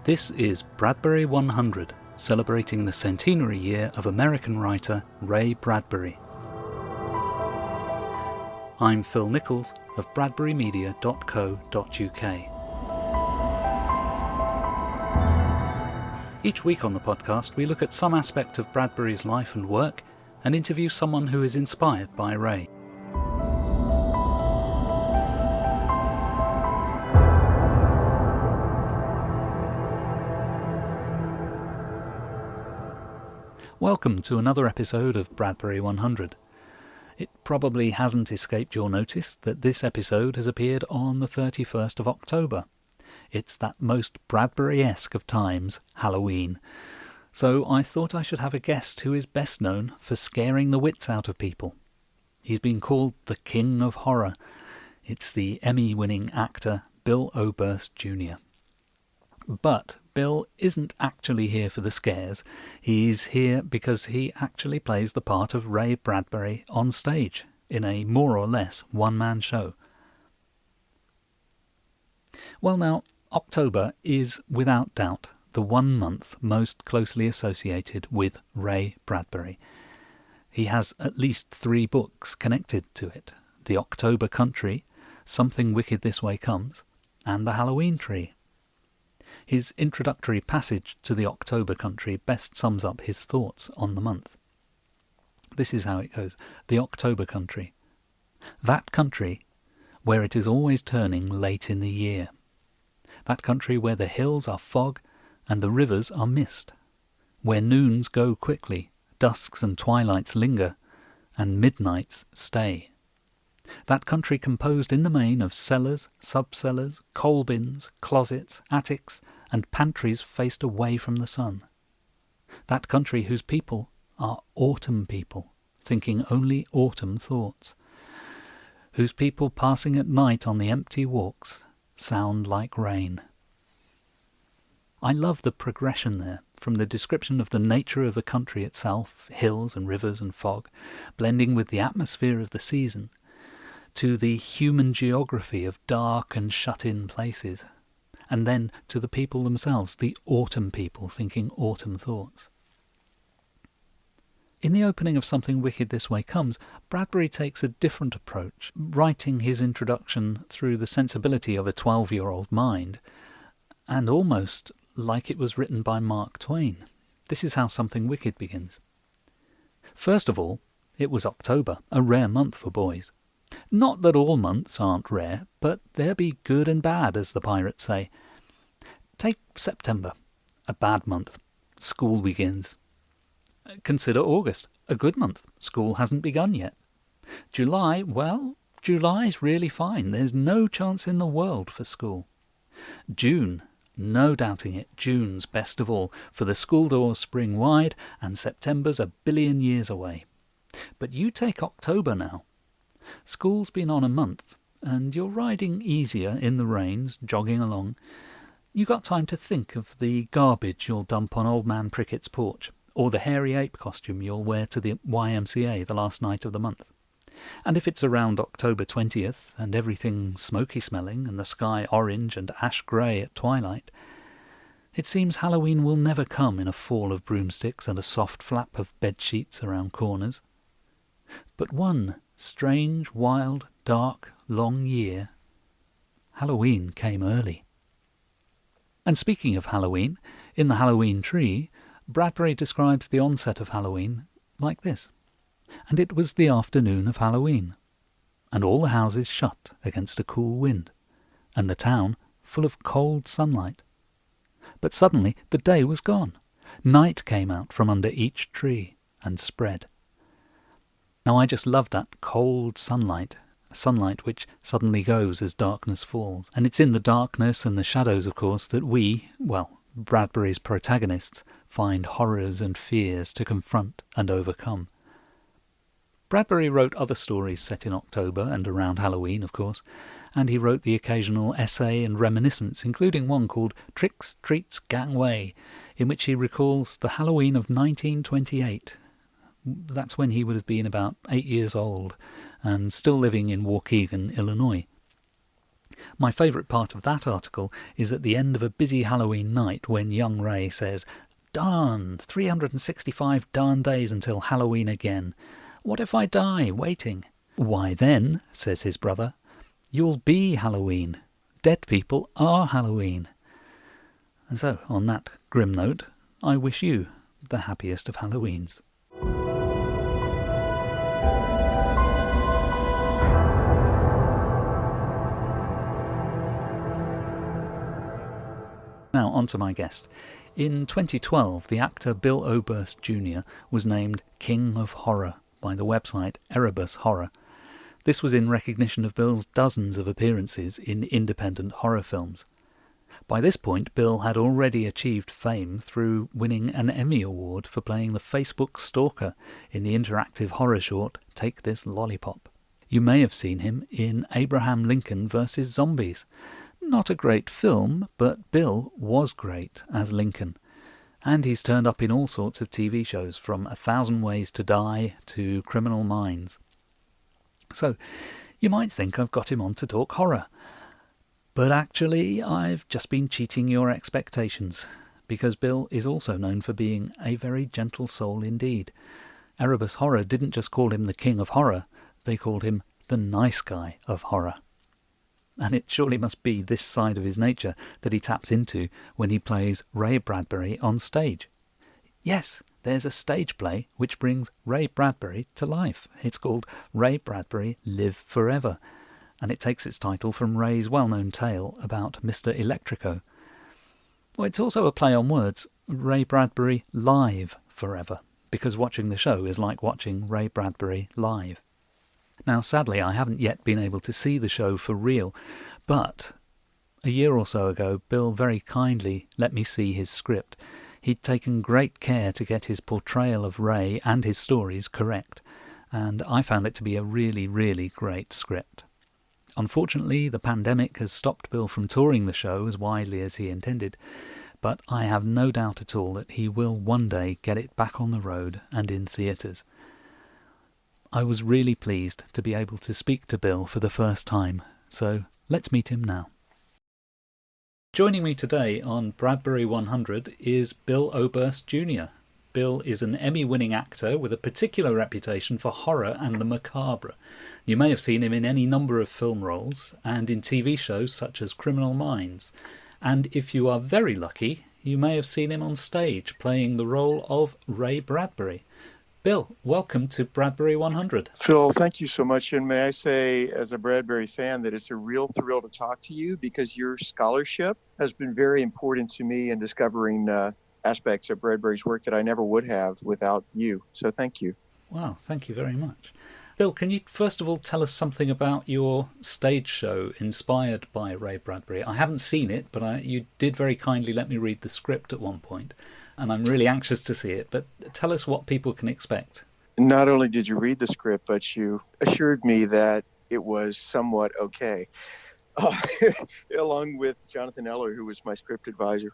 This is Bradbury 100, celebrating the centenary year of American writer Ray Bradbury. I'm Phil Nichols of bradburymedia.co.uk. Each week on the podcast we look at some aspect of Bradbury's life and work and interview someone who is inspired by Ray. Welcome to another episode of Bradbury 100. It probably hasn't escaped your notice that this episode has appeared on the 31st of October. It's that most Bradbury-esque of times, Halloween. So I thought I should have a guest who is best known for scaring the wits out of people. He's been called the King of Horror. It's the Emmy-winning actor Bill Oberst Jr. But Bill isn't actually here for the scares. He's here because he actually plays the part of Ray Bradbury on stage in a more or less one-man show. Well now, October is without doubt the 1 month most closely associated with Ray Bradbury. He has at least 3 books connected to it: The October Country, Something Wicked This Way Comes, and The Halloween Tree. His introductory passage to The October Country best sums up his thoughts on the month. This is how it goes. The October Country. That country where it is always turning late in the year. That country where the hills are fog and the rivers are mist. Where noons go quickly, dusks and twilights linger, and midnights stay. That country composed in the main of cellars, sub-cellars, coal bins, closets, attics, and pantries faced away from the sun. That country whose people are autumn people, thinking only autumn thoughts. Whose people passing at night on the empty walks sound like rain. I love the progression there, from the description of the nature of the country itself, hills and rivers and fog, blending with the atmosphere of the season, to the human geography of dark and shut-in places, and then to the people themselves, the autumn people thinking autumn thoughts. In the opening of Something Wicked This Way Comes, Bradbury takes a different approach, writing his introduction through the sensibility of a 12-year-old mind, and almost like it was written by Mark Twain. This is how Something Wicked begins. First of all, it was October, a rare month for boys. Not that all months aren't rare, but there be good and bad, as the pirates say. Take September, a bad month. School begins. Consider August, a good month. School hasn't begun yet. July, well, July's really fine. There's no chance in the world for school. June, no doubting it, June's best of all, for the school doors spring wide and September's a billion years away. But you take October now. School's been on a month, and you're riding easier in the rains, jogging along. You got time to think of the garbage you'll dump on Old Man Prickett's porch, or the hairy ape costume you'll wear to the YMCA the last night of the month. And if it's around October 20th, and everything smoky-smelling, and the sky orange and ash-grey at twilight, it seems Halloween will never come in a fall of broomsticks and a soft flap of bed-sheets around corners. But one strange, wild, dark, long year, Halloween came early. And speaking of Halloween, in The Halloween Tree, Bradbury describes the onset of Halloween like this: "And it was the afternoon of Halloween, and all the houses shut against a cool wind, and the town full of cold sunlight. But suddenly the day was gone. Night came out from under each tree and spread." Now I just love that cold sunlight which suddenly goes as darkness falls. And it's in the darkness and the shadows, of course, that we, well, Bradbury's protagonists, find horrors and fears to confront and overcome. Bradbury wrote other stories set in October and around Halloween, of course, and he wrote the occasional essay and reminiscence, including one called Tricks, Treats, Gangway, in which he recalls the Halloween of 1928. That's when he would have been about 8 years old and still living in Waukegan, Illinois. My favourite part of that article is at the end of a busy Halloween night when young Ray says, "Darn, 365 darn days until Halloween again. What if I die waiting?" "Why then," says his brother, "you'll be Halloween. Dead people are Halloween." And so, on that grim note, I wish you the happiest of Halloweens. Now, on to my guest. In 2012, the actor Bill Oberst Jr. was named King of Horror by the website Erebus Horror. This was in recognition of Bill's dozens of appearances in independent horror films. By this point, Bill had already achieved fame through winning an Emmy Award for playing the Facebook stalker in the interactive horror short Take This Lollipop. You may have seen him in Abraham Lincoln vs. Zombies. Not a great film, but Bill was great as Lincoln. And he's turned up in all sorts of TV shows, from 1,000 Ways to Die to Criminal Minds. So, you might think I've got him on to talk horror. But actually, I've just been cheating your expectations, because Bill is also known for being a very gentle soul indeed. Erebus Horror didn't just call him the King of Horror, they called him the nice guy of horror. And it surely must be this side of his nature that he taps into when he plays Ray Bradbury on stage. Yes, there's a stage play which brings Ray Bradbury to life. It's called Ray Bradbury Live Forever, and it takes its title from Ray's well-known tale about Mr. Electrico. Well, it's also a play on words, Ray Bradbury Live Forever, because watching the show is like watching Ray Bradbury live. Now, sadly, I haven't yet been able to see the show for real, but a year or so ago, Bill very kindly let me see his script. He'd taken great care to get his portrayal of Ray and his stories correct, and I found it to be a really, really great script. Unfortunately, the pandemic has stopped Bill from touring the show as widely as he intended, but I have no doubt at all that he will one day get it back on the road and in theatres. I was really pleased to be able to speak to Bill for the first time, so let's meet him now. Joining me today on Bradbury 100 is Bill Oberst Jr. Bill is an Emmy-winning actor with a particular reputation for horror and the macabre. You may have seen him in any number of film roles and in TV shows such as Criminal Minds. And if you are very lucky, you may have seen him on stage playing the role of Ray Bradbury. Bill, welcome to Bradbury 100. Phil, thank you so much. And may I say, as a Bradbury fan, that it's a real thrill to talk to you because your scholarship has been very important to me in discovering aspects of Bradbury's work that I never would have without you. So thank you. Wow, thank you very much. Bill, can you first of all tell us something about your stage show inspired by Ray Bradbury? I haven't seen it, but you did very kindly let me read the script at one point, and I'm really anxious to see it. But tell us what people can expect. Not only did you read the script, but you assured me that it was somewhat okay, along with Jonathan Eller, who was my script advisor.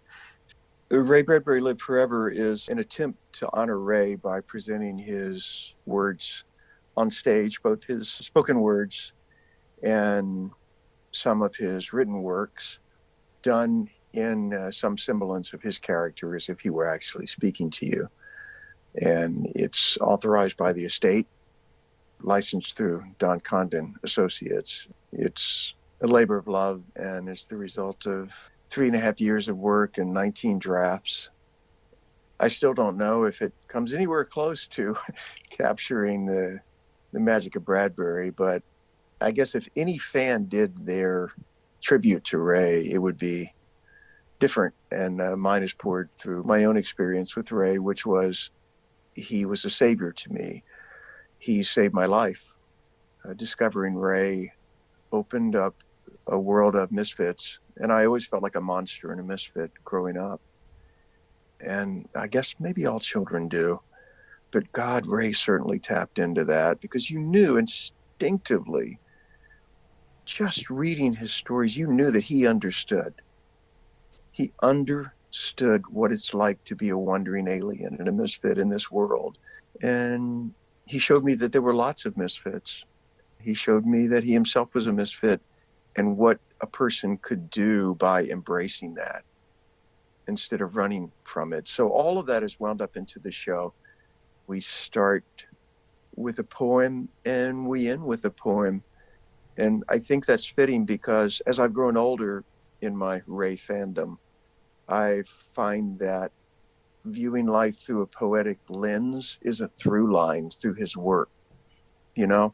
Ray Bradbury Live Forever is an attempt to honor Ray by presenting his words on stage, both his spoken words and some of his written works, done in some semblance of his character as if he were actually speaking to you. And it's authorized by the estate, licensed through Don Condon Associates. It's a labor of love, and it's the result of 3.5 years of work and 19 drafts. I still don't know if it comes anywhere close to capturing the magic of Bradbury, but I guess if any fan did their tribute to Ray, it would be different. And mine is poured through my own experience with Ray, which was he was a savior to me. He saved my life. Discovering Ray opened up a world of misfits, and I always felt like a monster and a misfit growing up. And I guess maybe all children do. But God, Ray certainly tapped into that, because you knew instinctively, just reading his stories, you knew that he understood. He understood what it's like to be a wandering alien and a misfit in this world. And he showed me that there were lots of misfits. He showed me that he himself was a misfit and what a person could do by embracing that instead of running from it. So all of that is wound up into the show. We start with a poem and we end with a poem. And I think that's fitting because as I've grown older in my Ray fandom, I find that viewing life through a poetic lens is a through line through his work. You know,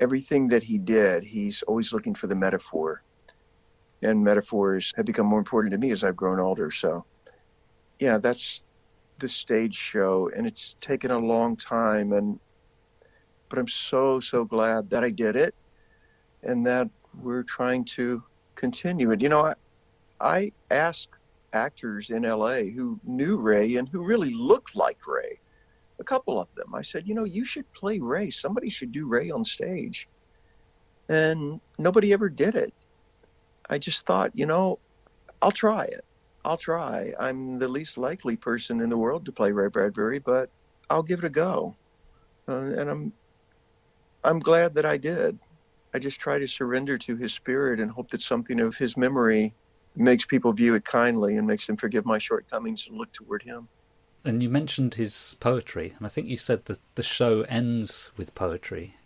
everything that he did, he's always looking for the metaphor. And metaphors have become more important to me as I've grown older. So, yeah, that's the stage show. And it's taken a long time. But I'm so glad that I did it and that we're trying to continue it. You know, I asked actors in LA who knew Ray and who really looked like Ray, a couple of them. I said, you know, you should play Ray. Somebody should do Ray on stage. And nobody ever did it. I just thought, you know, I'll try it. I'll try. I'm the least likely person in the world to play Ray Bradbury, but I'll give it a go. And I'm glad that I did. I just try to surrender to his spirit and hope that something of his memory makes people view it kindly and makes them forgive my shortcomings and look toward him. And you mentioned his poetry, and I think you said that the show ends with poetry.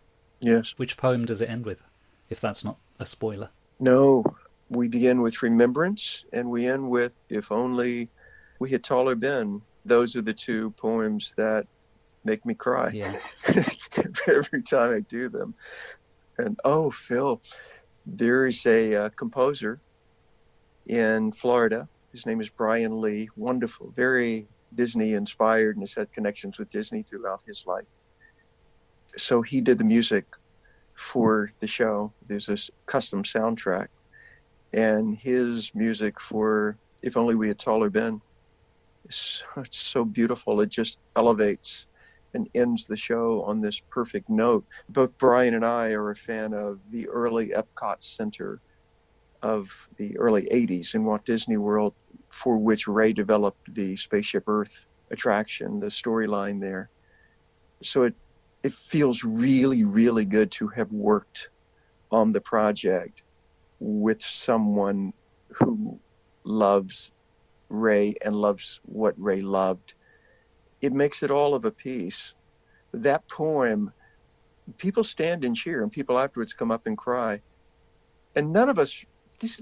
Yes. Which poem does it end with, if that's not a spoiler? No, we begin with remembrance and we end with if only we had taller been. Those are the two poems that make me cry. Yeah. Every time I do them. And Phil, there is a composer in Florida. His name is Brian Lee. Wonderful, very Disney inspired, and has had connections with Disney throughout his life. So he did the music for the show. There's this custom soundtrack, and his music for If Only We Had Taller Been is so beautiful. It just elevates and ends the show on this perfect note. Both Brian and I are a fan of the early Epcot Center of the early 80s in Walt Disney World, for which Ray developed the Spaceship Earth attraction, the storyline there. So it feels really, really good to have worked on the project with someone who loves Ray and loves what Ray loved. It makes it all of a piece. That poem, people stand and cheer, and people afterwards come up and cry. And none of us,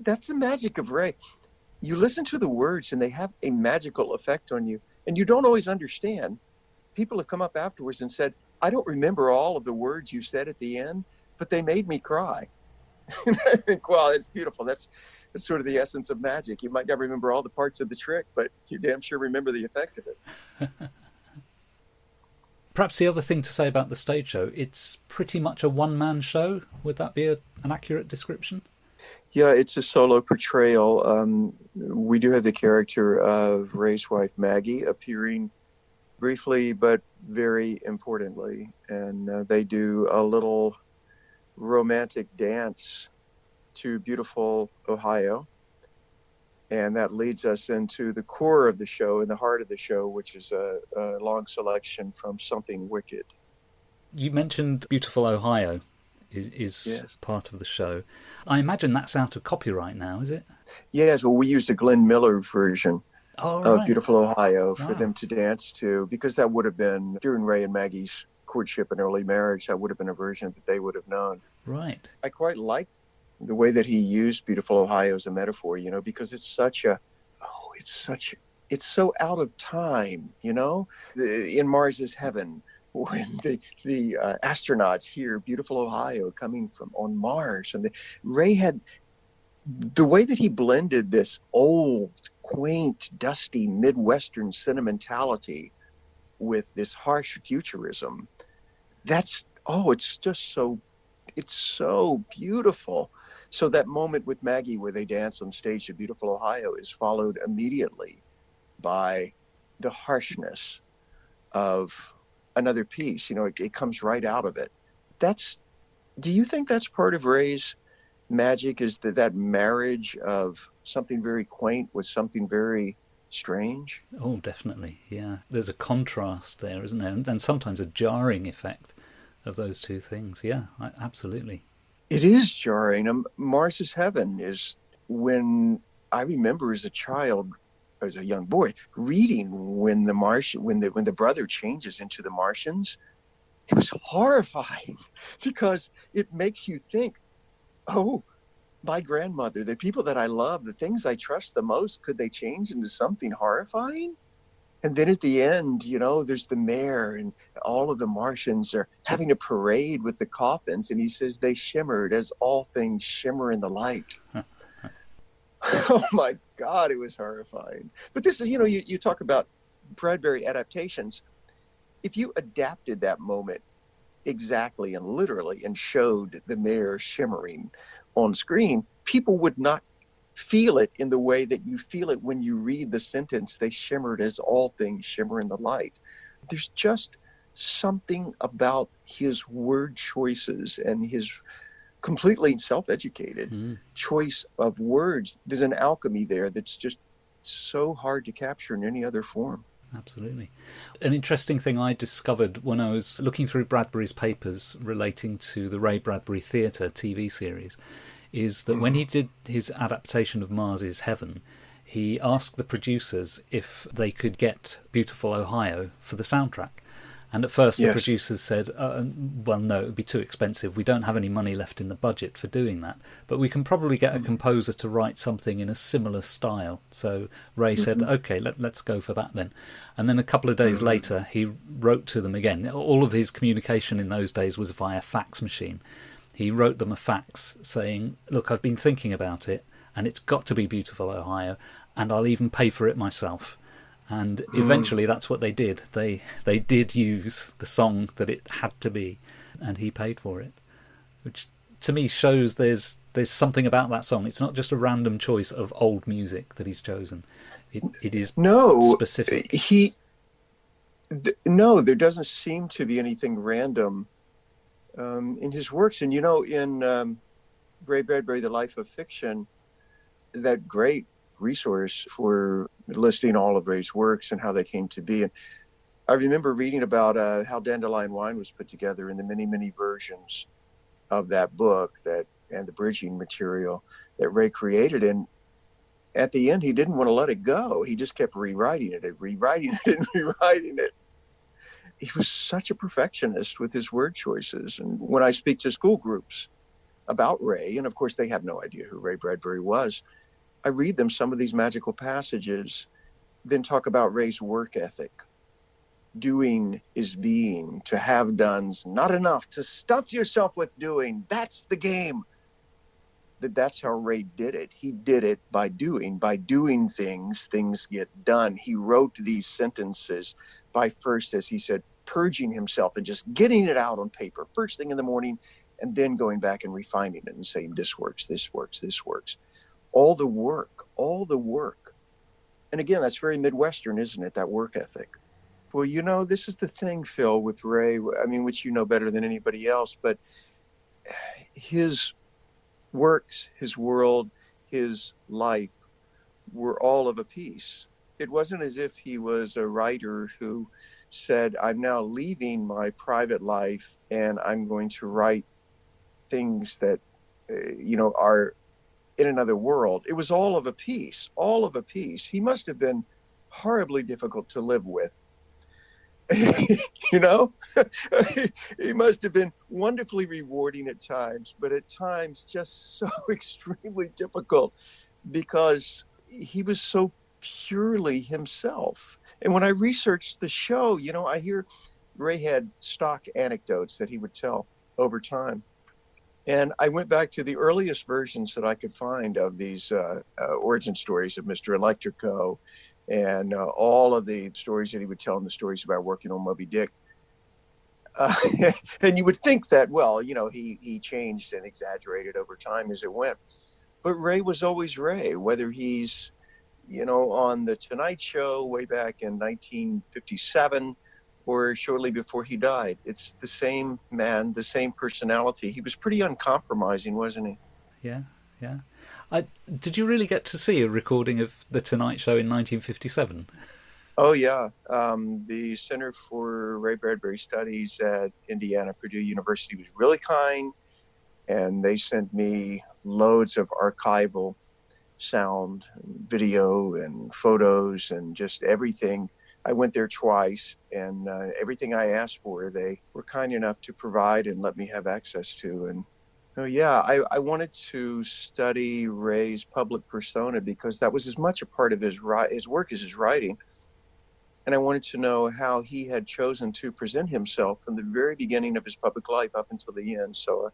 that's the magic of Ray. You listen to the words and they have a magical effect on you, and you don't always understand. People have come up afterwards and said, I don't remember all of the words you said at the end, but they made me cry. And I think, well, it's beautiful. That's sort of the essence of magic. You might not remember all the parts of the trick, but you damn sure remember the effect of it. Perhaps the other thing to say about the stage show, it's pretty much a one-man show. Would that be an accurate description? Yeah, it's a solo portrayal. We do have the character of Ray's wife, Maggie, appearing briefly but very importantly. And they do a little romantic dance to beautiful Ohio. And that leads us into the core of the show and the heart of the show, which is a long selection from Something Wicked. You mentioned Beautiful Ohio is Yes. part of the show. I imagine that's out of copyright now, is it? Yes, well, we used a Glenn Miller version of Beautiful Ohio for them to dance to, because that would have been, during Ray and Maggie's courtship and early marriage, that would have been a version that they would have known. Right. I quite like the way that he used Beautiful Ohio as a metaphor, because it's so out of time, in Mars's heaven, when the astronauts hear Beautiful Ohio coming from on Mars. And Ray had the way that he blended this old, quaint, dusty Midwestern sentimentality with this harsh futurism. It's so beautiful. So that moment with Maggie where they dance on stage to Beautiful Ohio is followed immediately by the harshness of another piece. It comes right out of it. Do you think that's part of Ray's magic, is that marriage of something very quaint with something very strange? Oh, definitely, yeah. There's a contrast there, isn't there? And sometimes a jarring effect of those two things. Yeah, absolutely. It is jarring. Mars's Heaven is when I remember as a child, as a young boy, reading when the brother changes into the Martians. It was horrifying because it makes you think, oh, my grandmother, the people that I love, the things I trust the most, could they change into something horrifying? And then at the end, there's the mayor and all of the Martians are having a parade with the coffins. And he says they shimmered as all things shimmer in the light. Oh my God, it was horrifying. But this is, you talk about Bradbury adaptations. If you adapted that moment exactly and literally and showed the mayor shimmering on screen, people would not feel it in the way that you feel it when you read the sentence, they shimmered as all things shimmer in the light. There's just something about his word choices and his completely self-educated choice of words. There's an alchemy there that's just so hard to capture in any other form. Absolutely. An interesting thing I discovered when I was looking through Bradbury's papers relating to the Ray Bradbury Theatre TV series is that when he did his adaptation of Mars's Heaven, he asked the producers if they could get Beautiful Ohio for the soundtrack. And at first the producers said, well, no, it would be too expensive. We don't have any money left in the budget for doing that. But we can probably get a composer to write something in a similar style. So Ray said, OK, let's go for that then. And then a couple of days later, he wrote to them again. All of his communication in those days was via fax machine. He wrote them a fax saying, look, I've been thinking about it, and it's got to be Beautiful Ohio, and I'll even pay for it myself. And eventually that's what they did. They did use the song that it had to be, and he paid for it, which to me shows there's something about that song. It's not just a random choice of old music that he's chosen. It is specific. No, there doesn't seem to be anything random in his works. And, in Ray Bradbury, The Life of Fiction, that great resource for listing all of Ray's works and how they came to be. And I remember reading about how Dandelion Wine was put together in the many, many versions of that book and the bridging material that Ray created. And at the end, he didn't want to let it go. He just kept rewriting it and rewriting it and rewriting it. He was such a perfectionist with his word choices. And when I speak to school groups about Ray, and of course they have no idea who Ray Bradbury was, I read them some of these magical passages, then talk about Ray's work ethic. Doing is being, to have done's not enough, to stuff yourself with doing. That's the game. That's how Ray did it. He did it by doing things get done. He wrote these sentences by first, as he said, purging himself and just getting it out on paper first thing in the morning, and then going back and refining it and saying, this works, this works, this works. All the work. And again, that's very Midwestern, isn't it? That work ethic. Well, this is the thing, Phil, with Ray, I mean, which you know better than anybody else, but his works, his world, his life were all of a piece. It wasn't as if he was a writer who said, I'm now leaving my private life and I'm going to write things that, are in another world. It was all of a piece. He must have been horribly difficult to live with. He must have been wonderfully rewarding at times, but at times just so extremely difficult because he was so purely himself. And when I researched the show, I hear Ray had stock anecdotes that he would tell over time. And I went back to the earliest versions that I could find of these origin stories of Mr. Electrico and all of the stories that he would tell in the stories about working on Moby Dick. And you would think that, he changed and exaggerated over time as it went. But Ray was always Ray, whether he's, on The Tonight Show way back in 1957 or shortly before he died. It's the same man, the same personality. He was pretty uncompromising, wasn't he? Yeah. Did you really get to see a recording of The Tonight Show in 1957? Oh, yeah. The Center for Ray Bradbury Studies at Purdue University was really kind. and they sent me loads of archival sound, video, and photos, and just everything. I went there twice, and everything I asked for, they were kind enough to provide and let me have access to. And oh yeah, I wanted to study Ray's public persona because that was as much a part of his work as his writing. And I wanted to know how he had chosen to present himself from the very beginning of his public life up until the end. So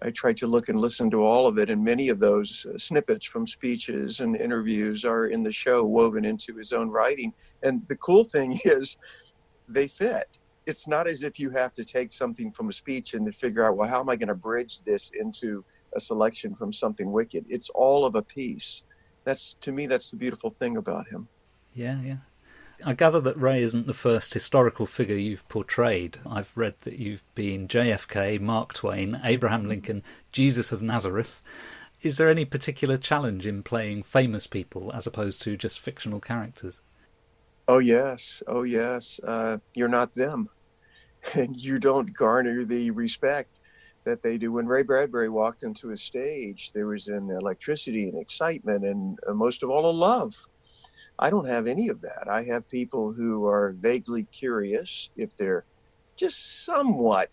I tried to look and listen to all of it, and many of those snippets from speeches and interviews are in the show, woven into his own writing. And the cool thing is they fit. It's not as if you have to take something from a speech and then figure out, well, how am I going to bridge this into a selection from something wicked? It's all of a piece. To me, that's the beautiful thing about him. Yeah, yeah. I gather that Ray isn't the first historical figure you've portrayed. I've read that you've been JFK, Mark Twain, Abraham Lincoln, Jesus of Nazareth. Is there any particular challenge in playing famous people as opposed to just fictional characters? Oh, yes. Oh, yes. You're not them. And you don't garner the respect that they do. When Ray Bradbury walked into a stage, there was an electricity and excitement and most of all, a love. I don't have any of that. I have people who are vaguely curious if they're just somewhat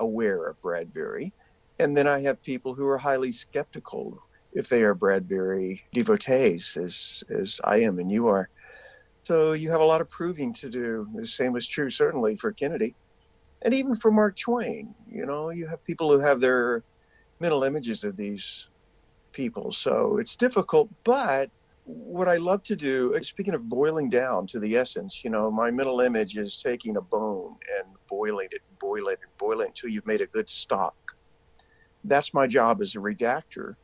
aware of Bradbury. And then I have people who are highly skeptical if they are Bradbury devotees, as I am and you are. So you have a lot of proving to do. The same was true certainly for Kennedy. And even for Mark Twain. You know, you have people who have their mental images of these people. So it's difficult, but what I love to do, speaking of boiling down to the essence, you know, my mental image is taking a bone and boiling it until you've made a good stock. That's my job as a redactor.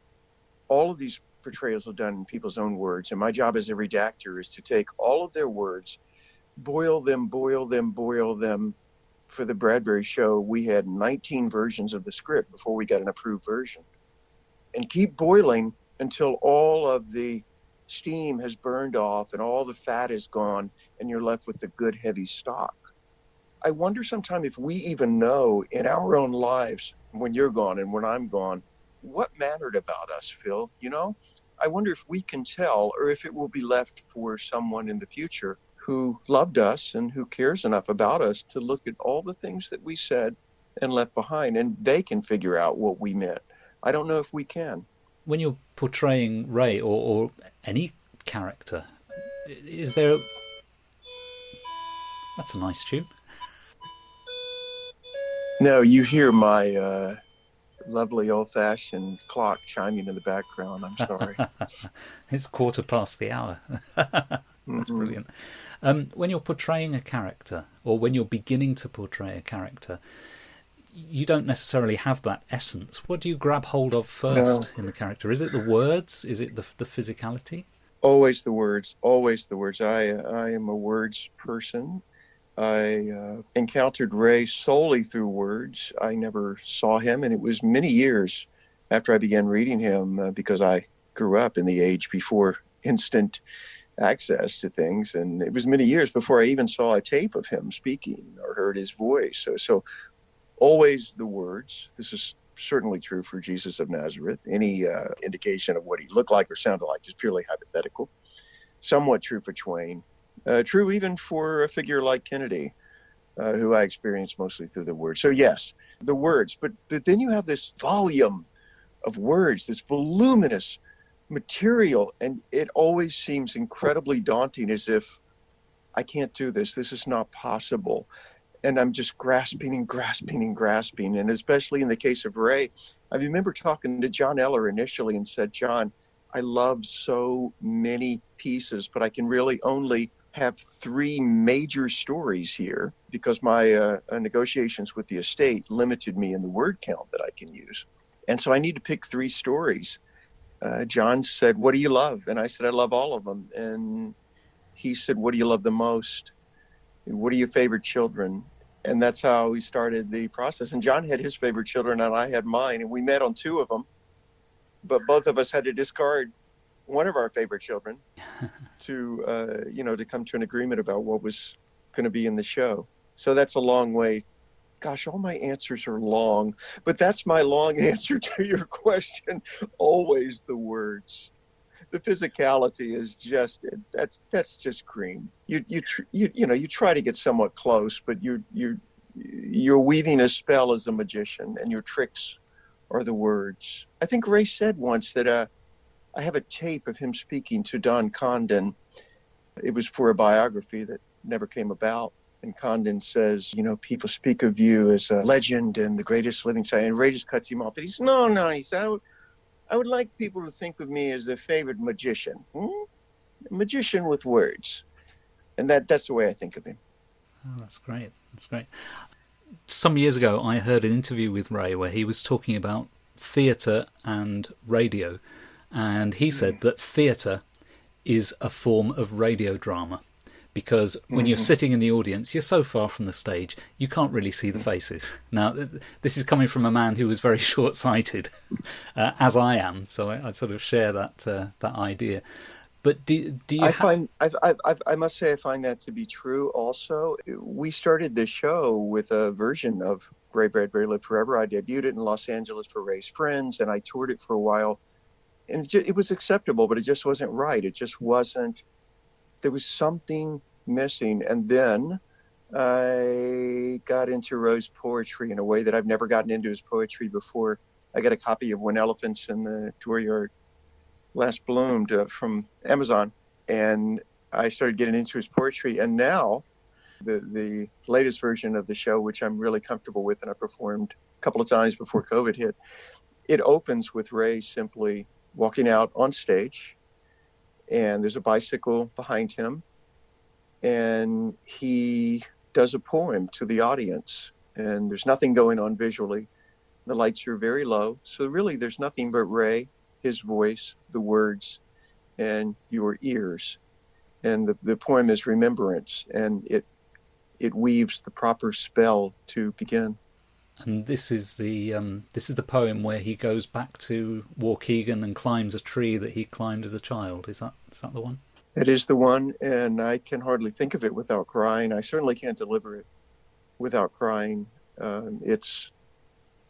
All of these portrayals are done in people's own words, and my job as a redactor is to take all of their words, boil them. For the Bradbury show, we had 19 versions of the script before we got an approved version, and keep boiling until all of the steam has burned off and all the fat is gone and you're left with the good heavy stock. I wonder sometime if we even know in our own lives, when you're gone and when I'm gone, what mattered about us, Phil. You know, I wonder if we can tell, or if it will be left for someone in the future who loved us and who cares enough about us to look at all the things that we said and left behind, and they can figure out what we meant. I don't know if we can. When you're portraying Ray or any character, is there... That's a nice tune. No, you hear my lovely old-fashioned clock chiming in the background. I'm sorry. It's 1:15. That's brilliant. When you're portraying a character, or when you're beginning to portray a character, you don't necessarily have that essence. What do you grab hold of first in the character? Is it the words? Is it the physicality? Always the words. Always the words. I am a words person. I encountered Ray solely through words. I never saw him, and it was many years after I began reading him because I grew up in the age before instant access to things, and it was many years before I even saw a tape of him speaking or heard his voice. So always the words. This is certainly true for Jesus of Nazareth. Any indication of what he looked like or sounded like is purely hypothetical. Somewhat true for Twain. True even for a figure like Kennedy, who I experienced mostly through the words. So yes, the words. But then you have this volume of words, this voluminous material, and it always seems incredibly daunting, as if I can't do this. This is not possible. And I'm just grasping. And especially in the case of Ray, I remember talking to John Eller initially and said, John, I love so many pieces, but I can really only have 3 major stories here because my negotiations with the estate limited me in the word count that I can use. And so I need to pick 3 stories. John said, what do you love? And I said, I love all of them. And he said, what do you love the most? What are your favorite children? And that's how we started the process. And John had his favorite children and I had mine. And we met on 2 of them. But both of us had to discard one of our favorite children to come to an agreement about what was going to be in the show. So that's a long way Gosh, all my answers are long, but that's my long answer to your question. Always the words. The physicality is just that's just cream. You try to get somewhat close, but you're weaving a spell as a magician, and your tricks are the words. I think Ray said once that I have a tape of him speaking to Don Condon. It was for a biography that never came about. And Condon says, people speak of you as a legend and the greatest living scientist. And Ray just cuts him off. But he says, no. He said, I would like people to think of me as their favorite magician. A magician with words. And that's the way I think of him. Oh, that's great. That's great. Some years ago, I heard an interview with Ray where he was talking about theatre and radio. And he said that theatre is a form of radio drama. Because when you're sitting in the audience, you're so far from the stage, you can't really see the faces. Now, this is coming from a man who was very short-sighted, as I am, so I sort of share that idea. But do you? I must say I find that to be true. Also, we started this show with a version of Ray Bradbury Live Forever. I debuted it in Los Angeles for Ray's friends, and I toured it for a while, and it was acceptable, but it just wasn't right. It just wasn't. There was something missing. And then I got into Roe's poetry in a way that I've never gotten into his poetry before. I got a copy of When Elephants in the Dooryard Last Bloomed from Amazon, and I started getting into his poetry. And now the latest version of the show, which I'm really comfortable with, and I performed a couple of times before COVID hit, it opens with Ray simply walking out on stage, and there's a bicycle behind him, and he does a poem to the audience, and there's nothing going on visually. The lights are very low, so really there's nothing but Ray, his voice, the words, and your ears. And the poem is Remembrance, and it weaves the proper spell to begin. And this is the poem where he goes back to Waukegan and climbs a tree that he climbed as a child. Is that the one? It is the one, and I can hardly think of it without crying. I certainly can't deliver it without crying. It's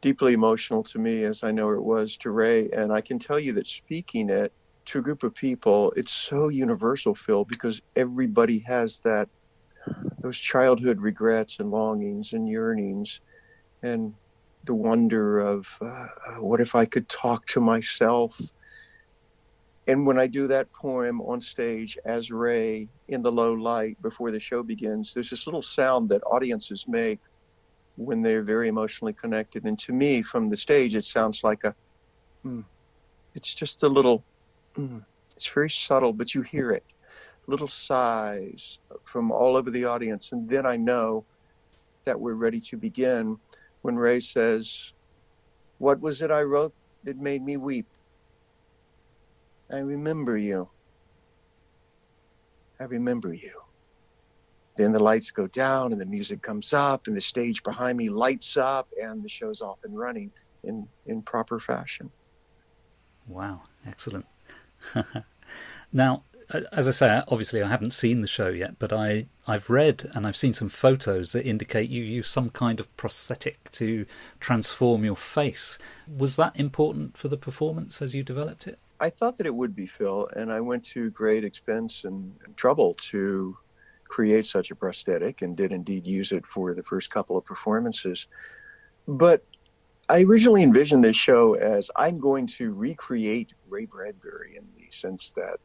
deeply emotional to me, as I know it was to Ray. And I can tell you that speaking it to a group of people, it's so universal, Phil, because everybody has those childhood regrets and longings and yearnings, and the wonder of what if I could talk to myself. And when I do that poem on stage as Ray in the low light before the show begins, there's this little sound that audiences make when they're very emotionally connected. And to me, from the stage, it sounds like it's just a little, it's very subtle, but you hear it. Little sighs from all over the audience. And then I know that we're ready to begin when Ray says, "What was it I wrote that made me weep? I remember you. I remember you." Then the lights go down and the music comes up and the stage behind me lights up and the show's off and running in proper fashion. Wow, excellent. Now, as I say, obviously I haven't seen the show yet, but I've read and I've seen some photos that indicate you use some kind of prosthetic to transform your face. Was that important for the performance as you developed it? I thought that it would be, Phil, and I went to great expense and trouble to create such a prosthetic, and did indeed use it for the first couple of performances. But I originally envisioned this show as I'm going to recreate Ray Bradbury in the sense that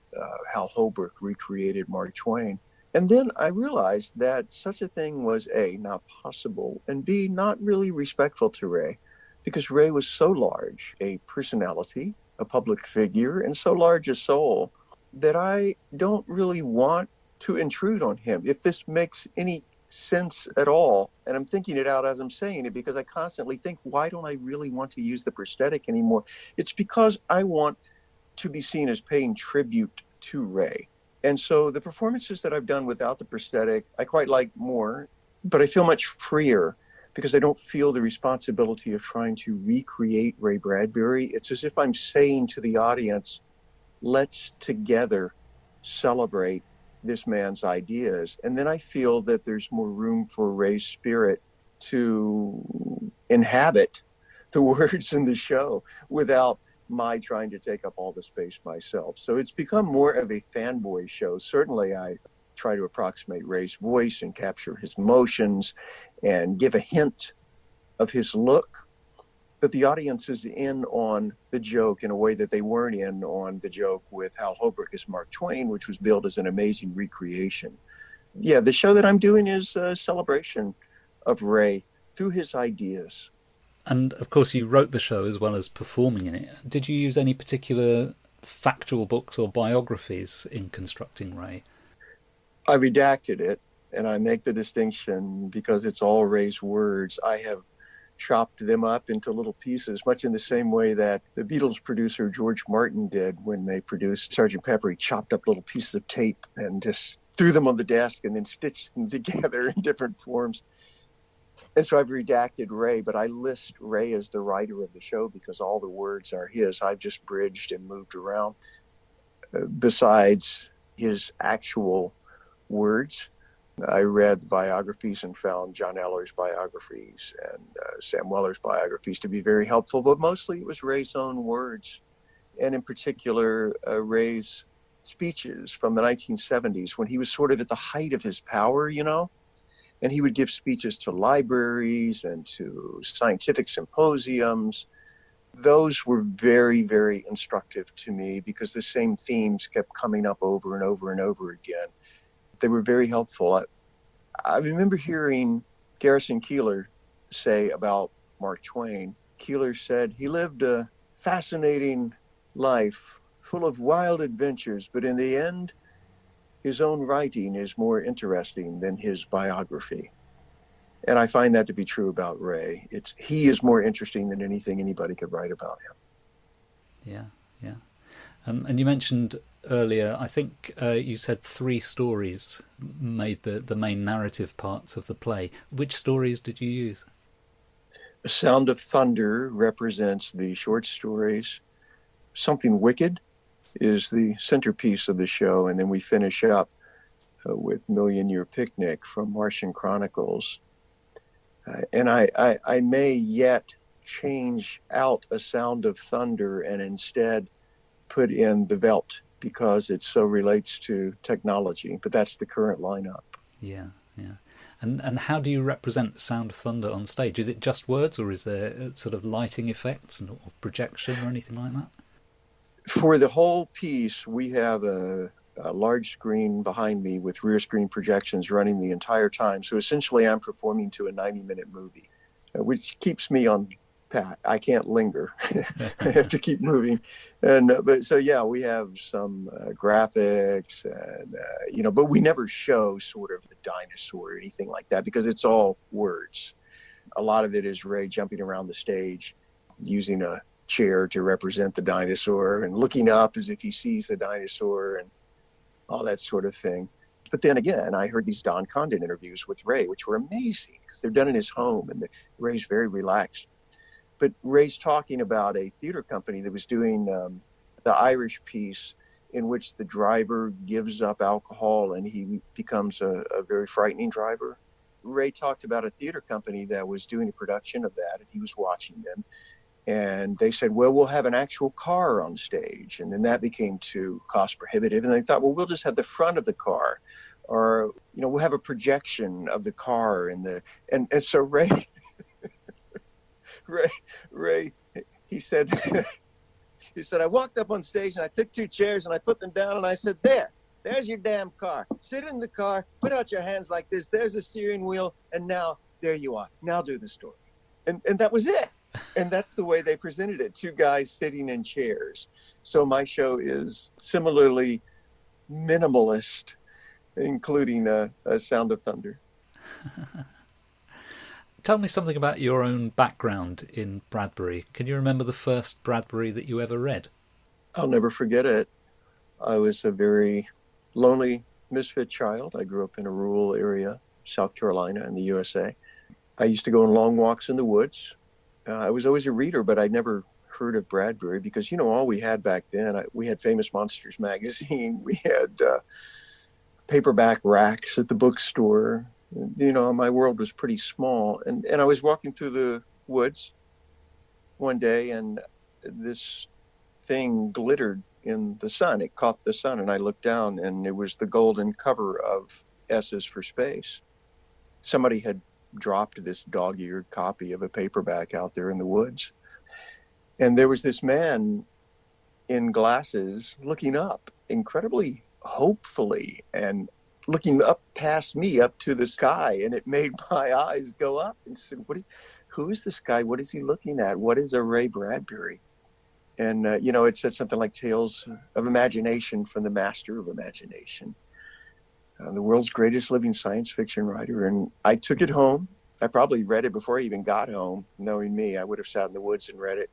Hal Holbrook recreated Mark Twain. And then I realized that such a thing was A, not possible, and B, not really respectful to Ray, because Ray was so large a personality, a public figure, and so large a soul that I don't really want to intrude on him. If this makes any sense at all, and I'm thinking it out as I'm saying it, because I constantly think, why don't I really want to use the prosthetic anymore? It's because I want to be seen as paying tribute to Ray. And so the performances that I've done without the prosthetic, I quite like more, but I feel much freer because I don't feel the responsibility of trying to recreate Ray Bradbury. It's as if I'm saying to the audience, let's together celebrate this man's ideas. And then I feel that there's more room for Ray's spirit to inhabit the words in the show without my trying to take up all the space myself. So it's become more of a fanboy show. Certainly I try to approximate Ray's voice and capture his motions and give a hint of his look. But the audience is in on the joke in a way that they weren't in on the joke with Hal Holbrook as Mark Twain, which was billed as an amazing recreation. Yeah, the show that I'm doing is a celebration of Ray through his ideas. And of course, you wrote the show as well as performing in it. Did you use any particular factual books or biographies in constructing Ray? I redacted it, and I make the distinction because it's all Ray's words. I have chopped them up into little pieces, much in the same way that the Beatles producer George Martin did when they produced Sgt. Pepper. He chopped up little pieces of tape and just threw them on the desk and then stitched them together in different forms. And so I've redacted Ray, but I list Ray as the writer of the show because all the words are his. I've just bridged and moved around. Besides his actual words, I read the biographies and found John Eller's biographies and Sam Weller's biographies to be very helpful, but mostly it was Ray's own words. And in particular, Ray's speeches from the 1970s when he was sort of at the height of his power, you know? And he would give speeches to libraries and to scientific symposiums. Those were very, very instructive to me because the same themes kept coming up over and over and over again. They were very helpful. I remember hearing Garrison Keillor say about Mark Twain. Keillor said he lived a fascinating life full of wild adventures, but in the end, his own writing is more interesting than his biography. And I find that to be true about Ray. He is more interesting than anything anybody could write about him. Yeah. And you mentioned earlier, I think you said 3 stories made the main narrative parts of the play. Which stories did you use? The Sound of Thunder represents the short stories. Something Wicked is the centerpiece of the show, and then we finish up with Million Year Picnic from Martian Chronicles. And I may yet change out A Sound of Thunder and instead put in The Veldt because it so relates to technology, but that's the current lineup. Yeah. And how do you represent Sound of Thunder on stage? Is it just words, or is there sort of lighting effects or projection or anything like that? For the whole piece, we have a large screen behind me with rear screen projections running the entire time. So essentially, I'm performing to a 90-minute movie, which keeps me on pat. I can't linger. I have to keep moving. But we have some graphics, and but we never show sort of the dinosaur or anything like that because it's all words. A lot of it is Ray jumping around the stage using a chair to represent the dinosaur and looking up as if he sees the dinosaur and all that sort of thing. But then again, I heard these Don Condon interviews with Ray, which were amazing because they're done in his home and Ray's very relaxed. But Ray's talking about a theater company that was doing the Irish piece in which the driver gives up alcohol and he becomes a very frightening driver. Ray talked about a theater company that was doing a production of that, and he was watching them. And they said, well, we'll have an actual car on stage. And then that became too cost prohibitive. And they thought, well, we'll just have the front of the car, or, we'll have a projection of the car. And so Ray, he said, I walked up on stage and I took 2 chairs and I put them down and I said, there's your damn car. Sit in the car, put out your hands like this. There's the steering wheel. And now there you are. Now do the story. And that was it. And that's the way they presented it, 2 guys sitting in chairs. So my show is similarly minimalist, including a Sound of Thunder. Tell me something about your own background in Bradbury. Can you remember the first Bradbury that you ever read? I'll never forget it. I was a very lonely, misfit child. I grew up in a rural area, South Carolina in the USA. I used to go on long walks in the woods. I was always a reader, but I'd never heard of Bradbury because, all we had back then, we had Famous Monsters magazine. We had paperback racks at the bookstore. My world was pretty small. And I was walking through the woods one day, and this thing glittered in the sun. It caught the sun, and I looked down, and it was the golden cover of S's for Space. Somebody had dropped this dog-eared copy of a paperback out there in the woods. And there was this man in glasses looking up incredibly hopefully and looking up past me up to the sky. And it made my eyes go up and said, who is this guy? What is he looking at? What is a Ray Bradbury? And, it said something like Tales of Imagination from the Master of Imagination, the world's greatest living science fiction writer. And I took it home. I probably read it before I even got home. Knowing me, I would have sat in the woods and read it.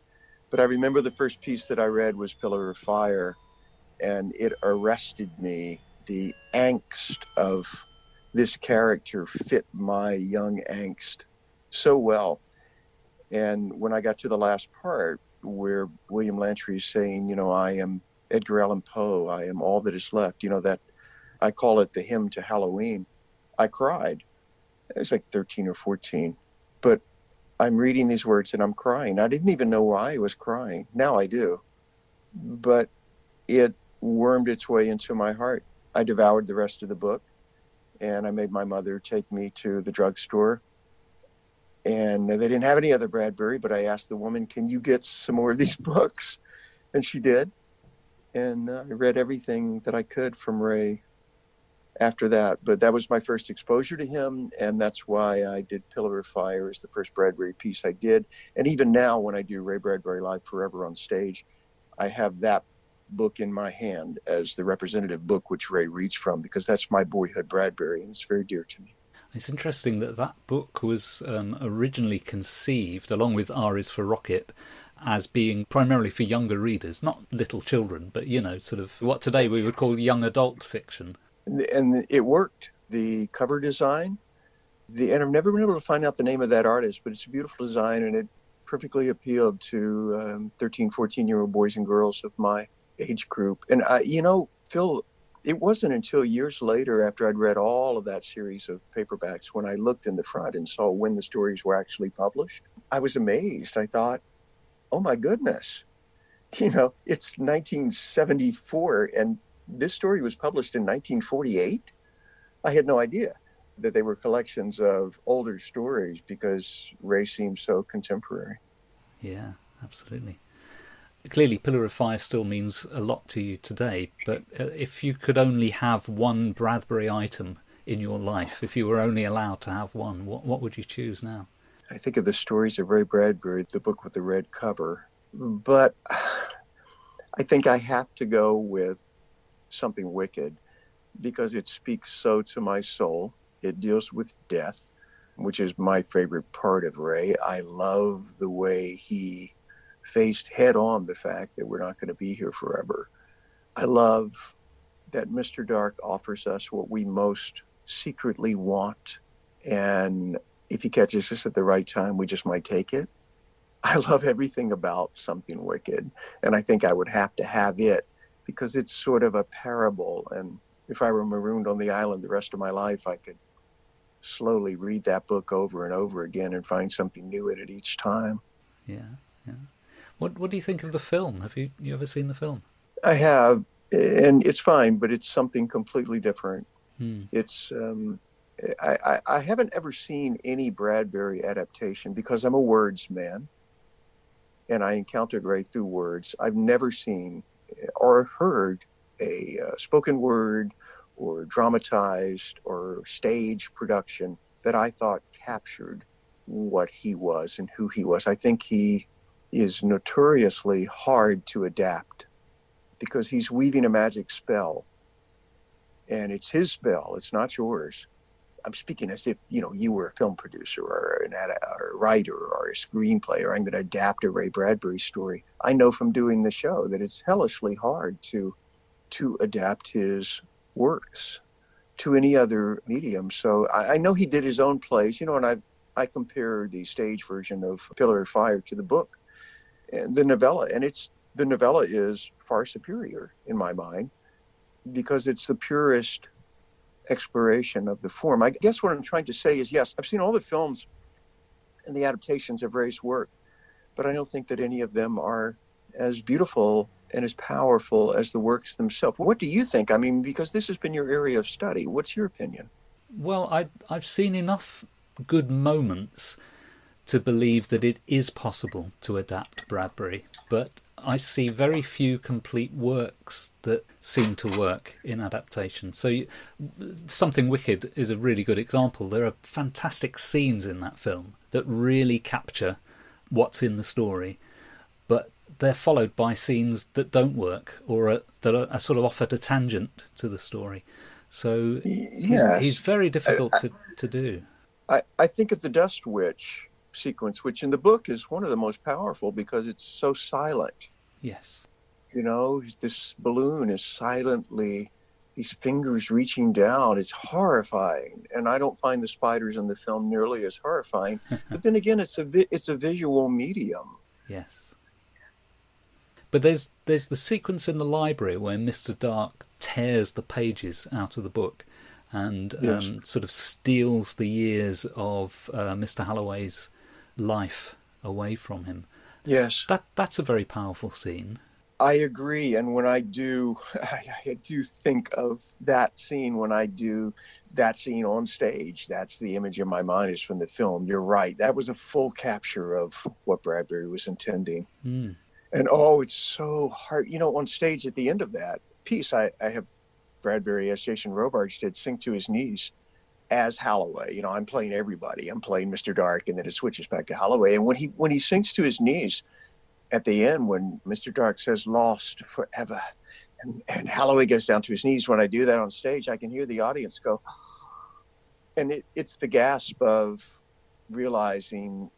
But I remember the first piece that I read was Pillar of Fire, and it arrested me. The angst of this character fit my young angst so well. And when I got to the last part where William Lantry is saying, I am Edgar Allan Poe, I am all that is left, that I call it the hymn to Halloween, I cried. I was like 13 or 14, but I'm reading these words and I'm crying. I didn't even know why I was crying. Now I do. But it wormed its way into my heart. I devoured the rest of the book, and I made my mother take me to the drugstore. And they didn't have any other Bradbury, but I asked the woman, can you get some more of these books? And she did. And I read everything that I could from Ray after that. But that was my first exposure to him, and that's why I did Pillar of Fire as the first Bradbury piece I did. And even now, when I do Ray Bradbury Live Forever on stage, I have that book in my hand as the representative book which Ray reads from, because that's my boyhood Bradbury, and it's very dear to me. It's interesting that book was originally conceived, along with R is for Rocket, as being primarily for younger readers, not little children, but, sort of what today we would call young adult fiction. And it worked. The cover design, and I've never been able to find out the name of that artist, but it's a beautiful design, and it perfectly appealed to 13, 14-year-old boys and girls of my age group. And, Phil, it wasn't until years later, after I'd read all of that series of paperbacks, when I looked in the front and saw when the stories were actually published, I was amazed. I thought, oh my goodness, it's 1974, and this story was published in 1948. I had no idea that they were collections of older stories, because Ray seems so contemporary. Yeah, absolutely. Clearly, Pillar of Fire still means a lot to you today, but if you could only have one Bradbury item in your life, if you were only allowed to have one, what would you choose now? I think of the stories of Ray Bradbury, the book with the red cover, but I think I have to go with Something Wicked, because it speaks so to my soul. It deals with death, which is my favorite part of Ray. I love the way he faced head on the fact that we're not going to be here forever. I love that Mr. Dark offers us what we most secretly want, and if he catches us at the right time, we just might take it. I love everything about Something Wicked, and I think I would have to have it, because it's sort of a parable, and if I were marooned on the island the rest of my life, I could slowly read that book over and over again and find something new in it each time. Yeah. What do you think of the film? Have you ever seen the film? I have, and it's fine, but it's something completely different. It's I haven't ever seen any Bradbury adaptation, because I'm a words man, and I encountered Ray through words. I've never seen or heard a spoken word or dramatized or stage production that I thought captured what he was and who he was. I think he is notoriously hard to adapt, because he's weaving a magic spell, and it's his spell, it's not yours. I'm speaking as if, you were a film producer or a writer or a screenplay, or I'm going to adapt a Ray Bradbury story. I know from doing the show that it's hellishly hard to adapt his works to any other medium. So I know he did his own plays, and I compare the stage version of Pillar of Fire to the book and the novella, and the novella is far superior in my mind, because it's the purest exploration of the form. I guess what I'm trying to say is, yes, I've seen all the films and the adaptations of Ray's work, but I don't think that any of them are as beautiful and as powerful as the works themselves. What do you think? I mean, because this has been your area of study. What's your opinion? Well, I've seen enough good moments to believe that it is possible to adapt Bradbury, but I see very few complete works that seem to work in adaptation. So Something Wicked is a really good example. There are fantastic scenes in that film that really capture what's in the story, but they're followed by scenes that don't work or that are sort of off at a tangent to the story. So Yes. he's very difficult to do. I think of the Dust Witch sequence, which in the book is one of the most powerful because it's so silent. Yes. You know, this balloon is silently, these fingers reaching down. It's horrifying. And I don't find the spiders in the film nearly as horrifying. But then again, it's a visual medium. Yes. But there's the sequence in the library where Mr. Dark tears the pages out of the book and Yes. sort of steals the years of Mr. Holloway's life away from him. Yes. That's a very powerful scene. I agree. And when I do, I do think of that scene when I do that scene on stage. That's the image in my mind is from the film. You're right. That was a full capture of what Bradbury was intending. Mm. And oh, it's so hard. You know, on stage at the end of that piece, I have Bradbury, as Jason Robards did, sink to his knees as Holloway. You know, I'm playing everybody. I'm playing Mr. Dark, and then it switches back to Holloway. And when he sinks to his knees at the end, when Mr. Dark says "lost forever," and Holloway goes down to his knees, when I do that on stage, I can hear the audience go, and it's the gasp of realizing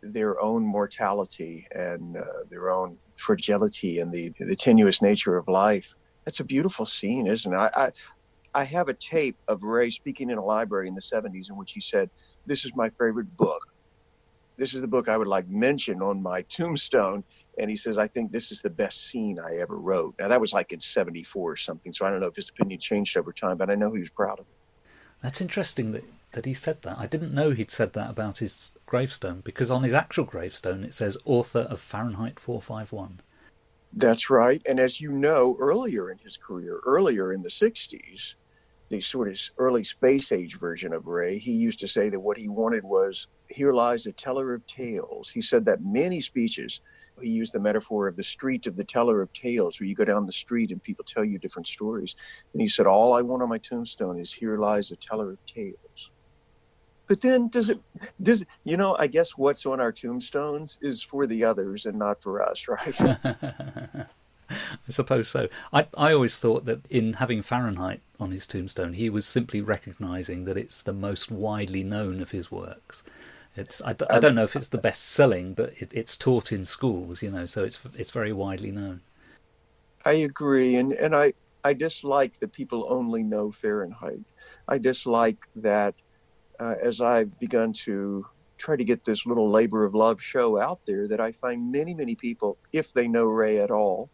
their own mortality and their own fragility and the tenuous nature of life. That's a beautiful scene, isn't it? I have a tape of Ray speaking in a library in the 70s in which he said, "This is my favorite book. This is the book I would like mention on my tombstone." And he says, "I think this is the best scene I ever wrote." Now, that was like in 74 or something, so I don't know if his opinion changed over time, but I know he was proud of it. That's interesting that he said that. I didn't know he'd said that about his gravestone, because on his actual gravestone it says author of Fahrenheit 451. That's right. And as you know, earlier in his career, earlier in the 60s, the sort of early space age version of Ray, he used to say that what he wanted was, "Here lies a teller of tales." He said that many speeches. He used the metaphor of the street of the teller of tales, where you go down the street and people tell you different stories. And he said, "All I want on my tombstone is, here lies a teller of tales." But then I guess what's on our tombstones is for the others and not for us, right? I suppose so. I always thought that in having Fahrenheit on his tombstone, he was simply recognising that it's the most widely known of his works. I don't know if it's the best selling, but it's taught in schools, so it's very widely known. I agree, and I dislike that people only know Fahrenheit. I dislike that as I've begun to try to get this little labor of love show out there, that I find many, many people, if they know Ray at all,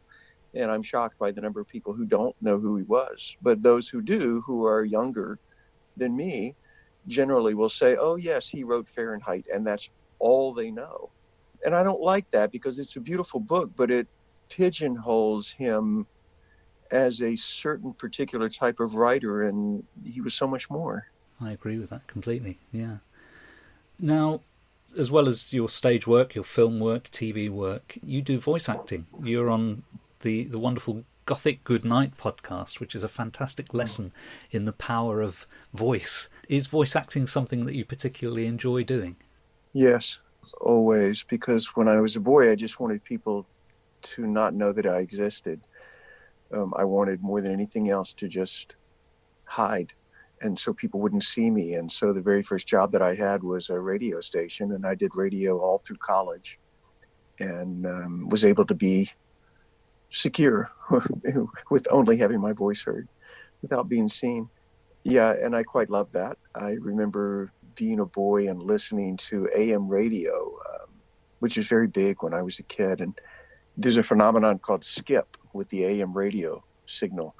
and I'm shocked by the number of people who don't know who he was, but those who do, who are younger than me, generally will say, "Oh yes, he wrote Fahrenheit," and that's all they know. And I don't like that, because it's a beautiful book, but it pigeonholes him as a certain particular type of writer, and he was so much more. I agree with that completely, yeah. Now, as well as your stage work, your film work, TV work, you do voice acting. You're on the wonderful Gothic Goodnight podcast, which is a fantastic lesson in the power of voice. Is voice acting something that you particularly enjoy doing? Yes, always, because when I was a boy, I just wanted people to not know that I existed. I wanted more than anything else to just hide, and so people wouldn't see me. And so the very first job that I had was a radio station, and I did radio all through college, and was able to be secure with only having my voice heard without being seen. Yeah, and I quite love that. I remember being a boy and listening to AM radio, which was very big when I was a kid. And there's a phenomenon called skip with the AM radio signal.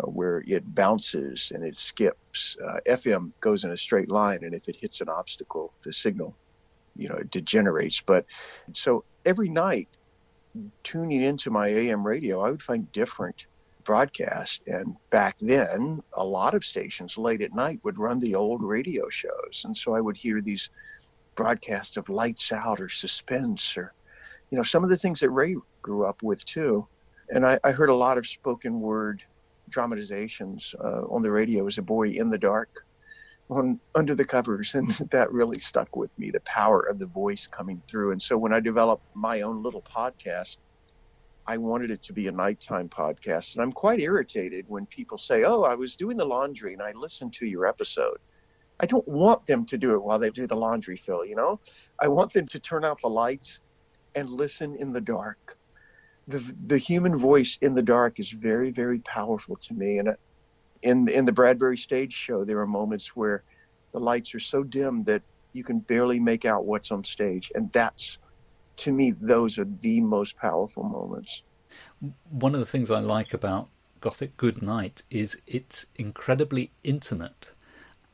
where it bounces and it skips. FM goes in a straight line, and if it hits an obstacle, the signal, it degenerates. But so every night, tuning into my AM radio, I would find different broadcast. And back then, a lot of stations late at night would run the old radio shows. And so I would hear these broadcasts of Lights Out or Suspense or, some of the things that Ray grew up with too. And I heard a lot of spoken word dramatizations on the radio as a boy, In the Dark, on Under the Covers. And that really stuck with me, the power of the voice coming through. And so when I developed my own little podcast, I wanted it to be a nighttime podcast. And I'm quite irritated when people say, oh, I was doing the laundry and I listened to your episode. I don't want them to do it while they do the laundry, Phil, I want them to turn out the lights and listen in the dark. The human voice in the dark is very, very powerful to me. And in the Bradbury stage show, there are moments where the lights are so dim that you can barely make out what's on stage. And that's, to me, those are the most powerful moments. One of the things I like about Gothic Goodnight is it's incredibly intimate,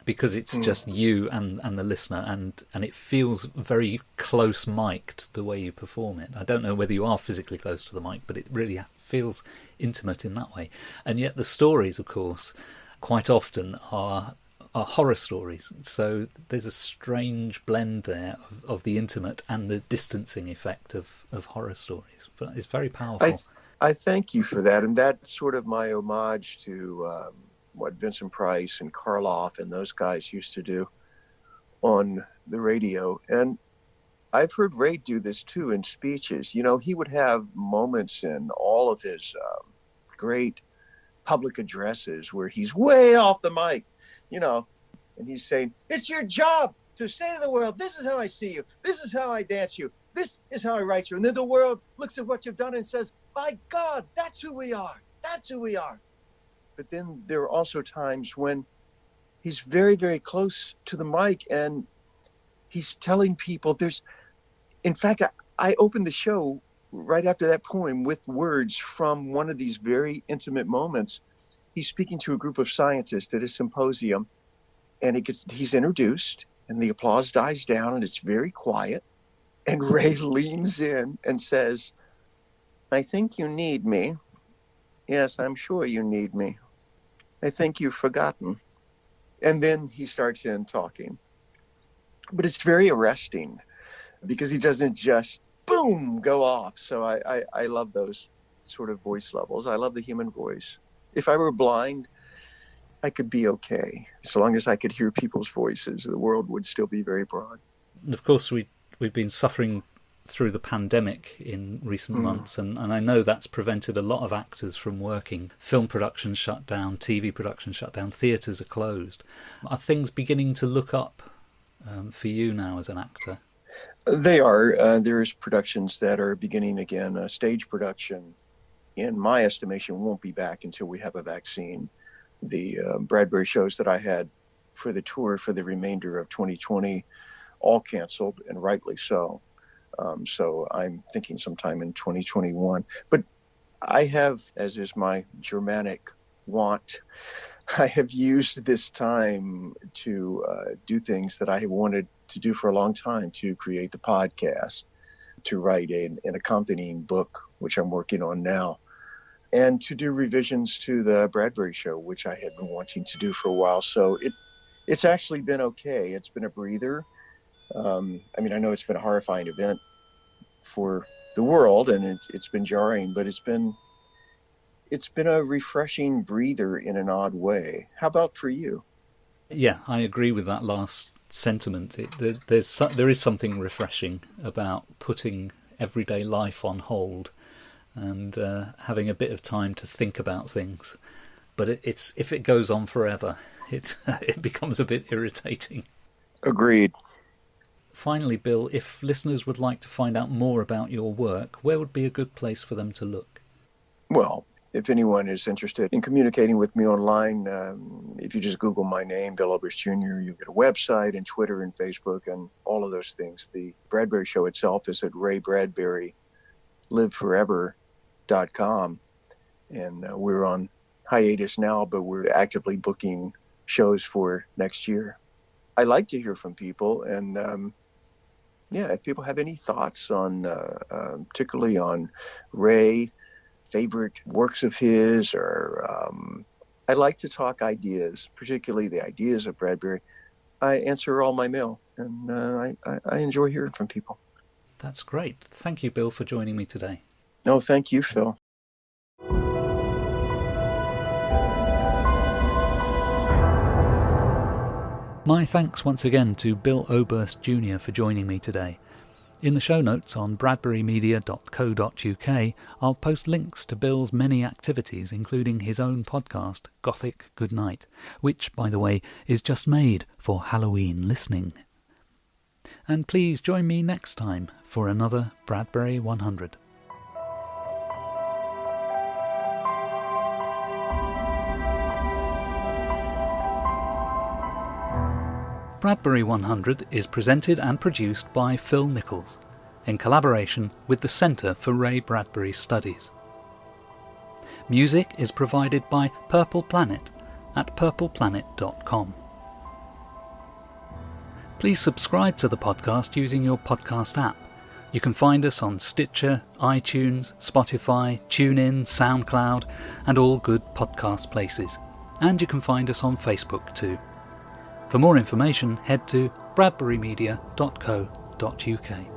because it's just you and the listener, and it feels very close mic'd the way you perform it. I don't know whether you are physically close to the mic, but it really feels intimate in that way. And yet the stories, of course, quite often are horror stories. So there's a strange blend there of the intimate and the distancing effect of horror stories. But it's very powerful. I thank you for that. And that's sort of my homage to what Vincent Price and Karloff and those guys used to do on the radio. And I've heard Ray do this too in speeches. He would have moments in all of his great public addresses where he's way off the mic, and he's saying, it's your job to say to the world, this is how I see you. This is how I dance you. This is how I write you. And then the world looks at what you've done and says, by God, that's who we are. That's who we are. But then there are also times when he's very, very close to the mic and he's telling people in fact, I opened the show right after that poem with words from one of these very intimate moments. He's speaking to a group of scientists at a symposium, and he's introduced and the applause dies down and it's very quiet. And Ray leans in and says, I think you need me. Yes, I'm sure you need me. I think you've forgotten. And then he starts in talking. But it's very arresting because he doesn't just, boom, go off. So I love those sort of voice levels. I love the human voice. If I were blind, I could be okay. So long as I could hear people's voices, the world would still be very broad. And of course, we've been suffering through the pandemic in recent months, and I know that's prevented a lot of actors from working. Film production shut down, TV production shut down, theatres are closed. Are things beginning to look up for you now as an actor? They are. There's productions that are beginning again. Stage production, in my estimation, won't be back until we have a vaccine. The Bradbury shows that I had for the tour for the remainder of 2020 all canceled, and rightly so. So I'm thinking sometime in 2021. But I have, as is my Germanic want, I have used this time to do things that I have wanted to do for a long time, to create the podcast, to write an accompanying book, which I'm working on now, and to do revisions to the Bradbury show, which I had been wanting to do for a while. So it's actually been okay. It's been a breather. I know it's been a horrifying event for the world, and it's been jarring, but it's been a refreshing breather in an odd way. How about for you? Yeah, I agree with that last sentiment. There is something refreshing about putting everyday life on hold and having a bit of time to think about things. But if it goes on forever, it becomes a bit irritating. Agreed. Finally, Bill, if listeners would like to find out more about your work, where would be a good place for them to look? Well, if anyone is interested in communicating with me online, if you just Google my name, Bill Oberst Jr., you'll get a website and Twitter and Facebook and all of those things. The Bradbury Show itself is at Ray Bradbury liveforever.com. And we're on hiatus now, but we're actively booking shows for next year. I like to hear from people, and if people have any thoughts on, particularly on Ray, favorite works of his, or I like to talk ideas, particularly the ideas of Bradbury. I answer all my mail, and I enjoy hearing from people. That's great. Thank you, Bill, for joining me today. No, thank you, Phil. My thanks once again to Bill Oberst Jr. for joining me today. In the show notes on bradburymedia.co.uk, I'll post links to Bill's many activities, including his own podcast, Gothic Goodnight, which, by the way, is just made for Halloween listening. And please join me next time for another Bradbury 100. Bradbury 100 is presented and produced by Phil Nichols, in collaboration with the Centre for Ray Bradbury Studies. Music is provided by Purple Planet at purpleplanet.com. Please subscribe to the podcast using your podcast app. You can find us on Stitcher, iTunes, Spotify, TuneIn, SoundCloud, and all good podcast places. And you can find us on Facebook too. For more information, head to bradburymedia.co.uk.